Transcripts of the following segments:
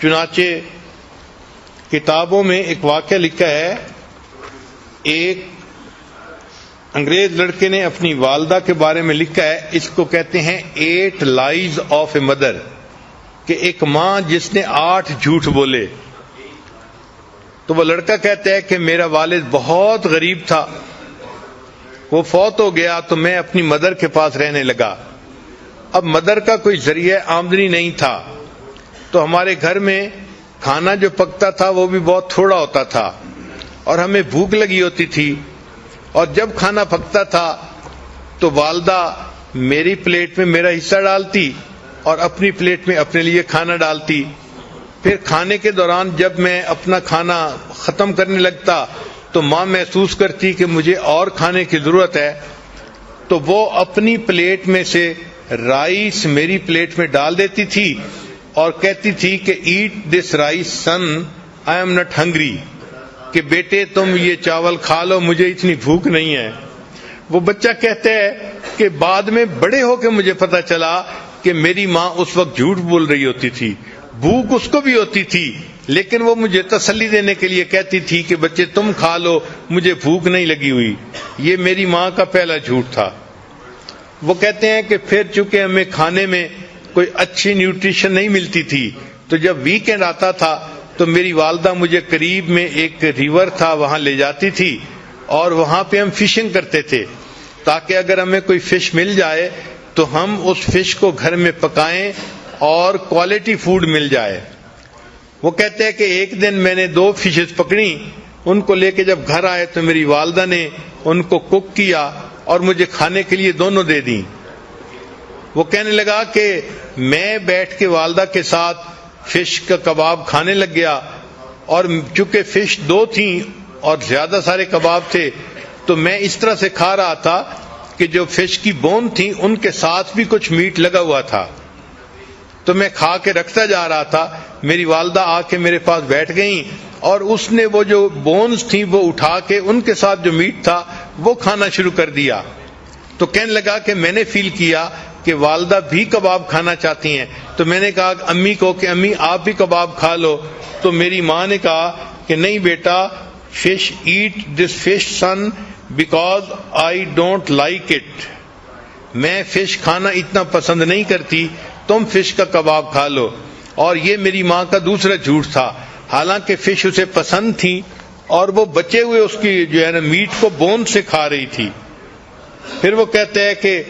چنانچہ کتابوں میں ایک واقعہ لکھا ہے، ایک انگریز لڑکے نے اپنی والدہ کے بارے میں لکھا ہے، اس کو کہتے ہیں 8 لائز آف اے مدر، کہ ایک ماں جس نے 8 جھوٹ بولے. تو وہ لڑکا کہتا ہے کہ میرا والد بہت غریب تھا، وہ فوت ہو گیا تو میں اپنی مدر کے پاس رہنے لگا. اب مدر کا کوئی ذریعہ آمدنی نہیں تھا، تو ہمارے گھر میں کھانا جو پکتا تھا وہ بھی بہت تھوڑا ہوتا تھا، اور ہمیں بھوک لگی ہوتی تھی. اور جب کھانا پکتا تھا تو والدہ میری پلیٹ میں میرا حصہ ڈالتی اور اپنی پلیٹ میں اپنے لیے کھانا ڈالتی. پھر کھانے کے دوران جب میں اپنا کھانا ختم کرنے لگتا تو ماں محسوس کرتی کہ مجھے اور کھانے کی ضرورت ہے، تو وہ اپنی پلیٹ میں سے رائس میری پلیٹ میں ڈال دیتی تھی اور کہتی تھی کہ eat this rice son, I am not hungry, کہ بیٹے تم یہ چاول کھا لو، مجھے اتنی بھوک نہیں ہے. وہ بچہ کہتا ہے کہ بعد میں بڑے ہو کے مجھے پتا چلا کہ میری ماں اس وقت جھوٹ بول رہی ہوتی تھی، بھوک اس کو بھی ہوتی تھی، لیکن وہ مجھے تسلی دینے کے لیے کہتی تھی کہ بچے تم کھا لو، مجھے بھوک نہیں لگی ہوئی. یہ میری ماں کا پہلا جھوٹ تھا. وہ کہتے ہیں کہ پھر چونکہ ہمیں کھانے میں کوئی اچھی نیوٹریشن نہیں ملتی تھی، تو جب ویکینڈ آتا تھا تو میری والدہ مجھے قریب میں ایک ریور تھا وہاں لے جاتی تھی، اور وہاں پہ ہم فشنگ کرتے تھے تاکہ اگر ہمیں کوئی فش مل جائے تو ہم اس فش کو گھر میں پکائیں اور کوالٹی فوڈ مل جائے. وہ کہتے ہیں کہ ایک دن میں نے 2 فشز پکڑی، ان کو لے کے جب گھر آئے تو میری والدہ نے ان کو کوک کیا اور مجھے کھانے کے لیے دونوں دے دیں. وہ کہنے لگا کہ میں بیٹھ کے والدہ کے ساتھ فش کا کباب کھانے لگ گیا، اور چونکہ فش 2 تھیں اور زیادہ سارے کباب تھے تو میں اس طرح سے کھا رہا تھا کہ جو فش کی بون تھی ان کے ساتھ بھی کچھ میٹ لگا ہوا تھا. تو میں کھا کے رکھتا جا رہا تھا، میری والدہ آ کے میرے پاس بیٹھ گئیں اور اس نے وہ جو بونز تھیں وہ اٹھا کے ان کے ساتھ جو میٹ تھا وہ کھانا شروع کر دیا. تو کہنے لگا کہ میں نے فیل کیا کہ والدہ بھی کباب کھانا چاہتی ہیں. تو میں نے کہا امی کو کہ امی آپ بھی کباب کھا لو. تو میری ماں نے کہا کہ نہیں بیٹا، fish eat this fish son because I don't like it, میں فش کھانا اتنا پسند نہیں کرتی، تم فش کا کباب کھا لو. اور یہ میری ماں کا دوسرا جھوٹ تھا. حالانکہ فش اسے پسند تھی اور وہ بچے ہوئے اس کی جو ہے نا میٹ کو بون سے کھا رہی تھی. پھر وہ کہتے ہیں کہ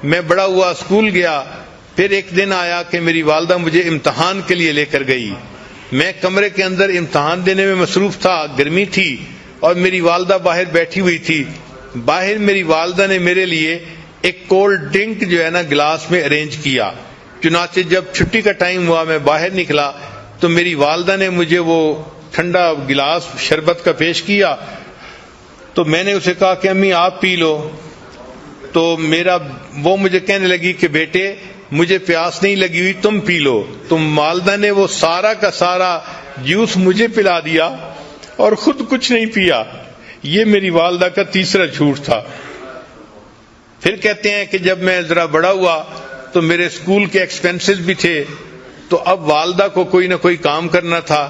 میں بڑا ہوا، اسکول گیا، پھر ایک دن آیا کہ میری والدہ مجھے امتحان کے لیے لے کر گئی. میں کمرے کے اندر امتحان دینے میں مصروف تھا، گرمی تھی اور میری والدہ باہر بیٹھی ہوئی تھی. باہر میری والدہ نے میرے لیے ایک کولڈ ڈرنک جو ہے نا گلاس میں ارینج کیا. چنانچہ جب چھٹی کا ٹائم ہوا میں باہر نکلا تو میری والدہ نے مجھے وہ ٹھنڈا گلاس شربت کا پیش کیا. تو میں نے اسے کہا کہ امی آپ پی لو. تو وہ مجھے کہنے لگی کہ بیٹے مجھے پیاس نہیں لگی ہوئی، تم پی لو. تو والدہ نے وہ سارا کا سارا جوس مجھے پلا دیا اور خود کچھ نہیں پیا. یہ میری والدہ کا تیسرا جھوٹ تھا. پھر کہتے ہیں کہ جب میں ذرا بڑا ہوا تو میرے اسکول کے ایکسپینسز بھی تھے، تو اب والدہ کو کوئی نہ کوئی کام کرنا تھا.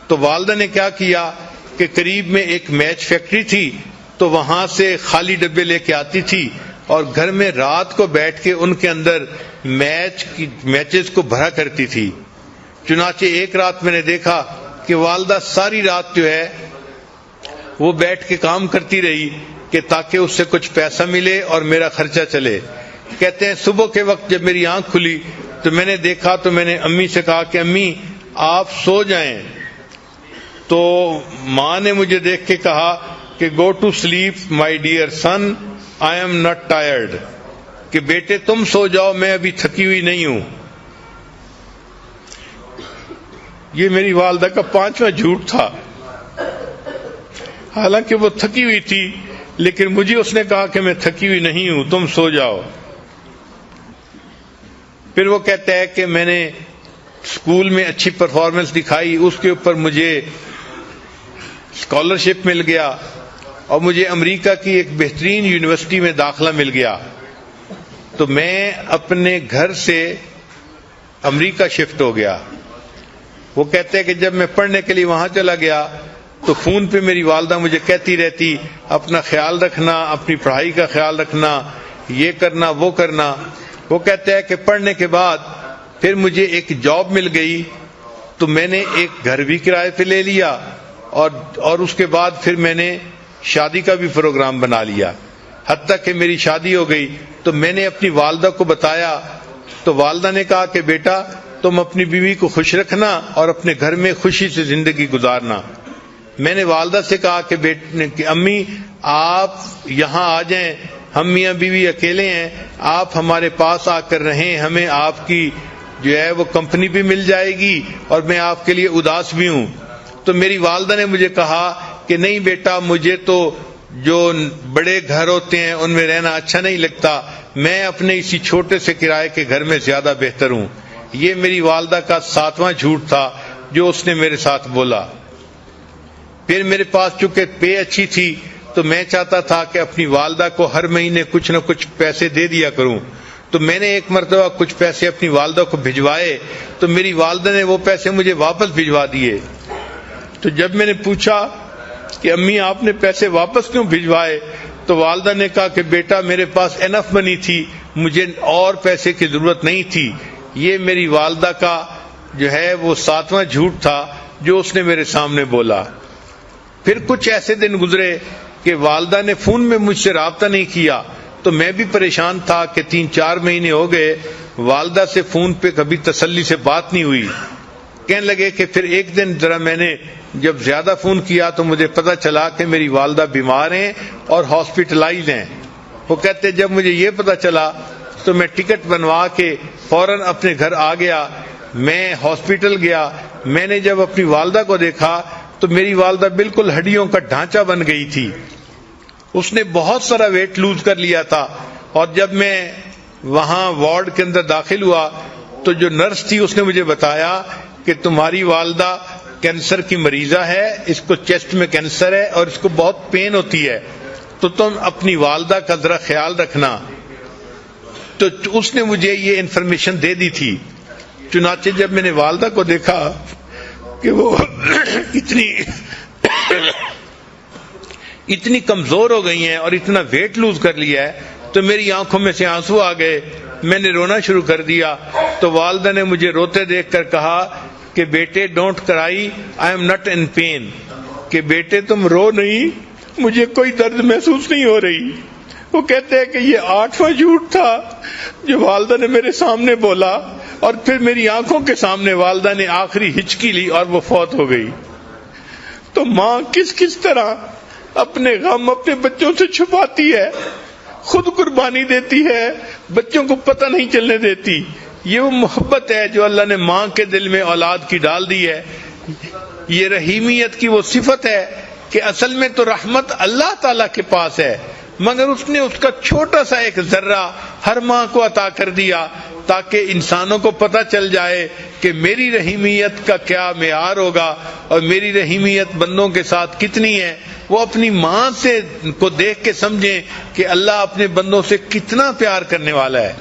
تو والدہ نے کیا کیا کہ قریب میں ایک میچ فیکٹری تھی، تو وہاں سے خالی ڈبے لے کے آتی تھی اور گھر میں رات کو بیٹھ کے ان کے اندر میچز کو بھرا کرتی تھی. چنانچہ ایک رات میں نے دیکھا کہ والدہ ساری رات جو ہے وہ بیٹھ کے کام کرتی رہی کہ تاکہ اس سے کچھ پیسہ ملے اور میرا خرچہ چلے. کہتے ہیں صبح کے وقت جب میری آنکھ کھلی تو میں نے دیکھا تو میں نے امی سے کہا کہ امی آپ سو جائیں. تو ماں نے مجھے دیکھ کے کہا کہ go to sleep my dear son, I am not tired, کہ بیٹے تم سو جاؤ، میں ابھی تھکی ہوئی نہیں ہوں. یہ میری والدہ کا 5واں جھوٹ تھا. حالانکہ وہ تھکی ہوئی تھی لیکن مجھے اس نے کہا کہ میں تھکی ہوئی نہیں ہوں، تم سو جاؤ. پھر وہ کہتا ہے کہ میں نے اسکول میں اچھی پرفارمنس دکھائی، اس کے اوپر مجھے اسکالرشپ مل گیا اور مجھے امریکہ کی ایک بہترین یونیورسٹی میں داخلہ مل گیا. تو میں اپنے گھر سے امریکہ شفٹ ہو گیا. وہ کہتے ہیں کہ جب میں پڑھنے کے لیے وہاں چلا گیا تو فون پہ میری والدہ مجھے کہتی رہتی اپنا خیال رکھنا، اپنی پڑھائی کا خیال رکھنا، یہ کرنا وہ کرنا۔ وہ کہتے ہیں کہ پڑھنے کے بعد پھر مجھے ایک جاب مل گئی تو میں نے ایک گھر بھی کرائے پہ لے لیا اور اس کے بعد پھر میں نے شادی کا بھی پروگرام بنا لیا، حتیٰ کہ میری شادی ہو گئی۔ تو میں نے اپنی والدہ کو بتایا تو والدہ نے کہا کہ بیٹا تم اپنی بیوی کو خوش رکھنا اور اپنے گھر میں خوشی سے زندگی گزارنا۔ میں نے والدہ سے کہا کہ امی آپ یہاں آ جائیں، ہم میاں بیوی اکیلے ہیں، آپ ہمارے پاس آ کر رہیں، ہمیں آپ کی جو ہے وہ کمپنی بھی مل جائے گی اور میں آپ کے لیے اداس بھی ہوں۔ تو میری والدہ نے مجھے کہا کہ نہیں بیٹا، مجھے تو جو بڑے گھر ہوتے ہیں ان میں رہنا اچھا نہیں لگتا، میں اپنے اسی چھوٹے سے کرائے کے گھر میں زیادہ بہتر ہوں۔ یہ میری والدہ کا 7واں جھوٹ تھا جو اس نے میرے ساتھ بولا۔ پھر میرے پاس چونکہ پے اچھی تھی تو میں چاہتا تھا کہ اپنی والدہ کو ہر مہینے کچھ نہ کچھ پیسے دے دیا کروں۔ تو میں نے ایک مرتبہ کچھ پیسے اپنی والدہ کو بھجوائے تو میری والدہ نے وہ پیسے مجھے واپس بھجوا دیے۔ تو جب میں نے پوچھا کہ امی آپ نے پیسے واپس کیوں بھجوائے تو والدہ نے کہا کہ بیٹا میرے پاس انف منی تھی، مجھے اور پیسے کی ضرورت نہیں تھی۔ یہ میری والدہ کا جو ہے وہ 7واں جھوٹ تھا جو اس نے میرے سامنے بولا۔ پھر کچھ ایسے دن گزرے کہ والدہ نے فون میں مجھ سے رابطہ نہیں کیا تو میں بھی پریشان تھا کہ 3-4 مہینے ہو گئے والدہ سے فون پہ کبھی تسلی سے بات نہیں ہوئی۔ کہنے لگے کہ پھر ایک دن ذرا میں نے جب زیادہ فون کیا تو مجھے پتا چلا کہ میری والدہ بیمار ہیں اور ہاسپٹلائز ہیں۔ وہ کہتے جب مجھے یہ پتا چلا تو میں ٹکٹ بنوا کے فوراً اپنے گھر آ گیا۔ میں ہاسپٹل گیا، میں نے جب اپنی والدہ کو دیکھا تو میری والدہ بالکل ہڈیوں کا ڈھانچہ بن گئی تھی، اس نے بہت سارا ویٹ لوز کر لیا تھا۔ اور جب میں وہاں وارڈ کے اندر داخل ہوا تو جو نرس تھی اس نے مجھے بتایا کہ تمہاری والدہ کینسر کی مریضہ ہے، اس کو چیسٹ میں کینسر ہے اور اس کو بہت پین ہوتی ہے، تو تم اپنی والدہ کا ذرا خیال رکھنا۔ تو اس نے مجھے یہ انفارمیشن دے دی تھی۔ چنانچہ جب میں نے والدہ کو دیکھا کہ وہ اتنی کمزور ہو گئی ہیں اور اتنا ویٹ لوز کر لیا ہے تو میری آنکھوں میں سے آنسو آ گئے، میں نے رونا شروع کر دیا۔ تو والدہ نے مجھے روتے دیکھ کر کہا کہ بیٹے don't cry, I am not in pain, کہ بیٹے تم رو نہیں، مجھے کوئی درد محسوس نہیں ہو رہی۔ وہ کہتے ہیں کہ یہ 8واں جھوٹ تھا جو والدہ نے میرے سامنے بولا، اور پھر میری آنکھوں کے سامنے والدہ نے آخری ہچکی لی اور وہ فوت ہو گئی۔ تو ماں کس طرح اپنے غم اپنے بچوں سے چھپاتی ہے، خود قربانی دیتی ہے، بچوں کو پتہ نہیں چلنے دیتی۔ یہ وہ محبت ہے جو اللہ نے ماں کے دل میں اولاد کی ڈال دی ہے۔ یہ رحیمیت کی وہ صفت ہے کہ اصل میں تو رحمت اللہ تعالی کے پاس ہے، مگر اس نے اس کا چھوٹا سا ایک ذرہ ہر ماں کو عطا کر دیا تاکہ انسانوں کو پتہ چل جائے کہ میری رحیمیت کا کیا معیار ہوگا اور میری رحیمیت بندوں کے ساتھ کتنی ہے۔ وہ اپنی ماں سے کو دیکھ کے سمجھیں کہ اللہ اپنے بندوں سے کتنا پیار کرنے والا ہے۔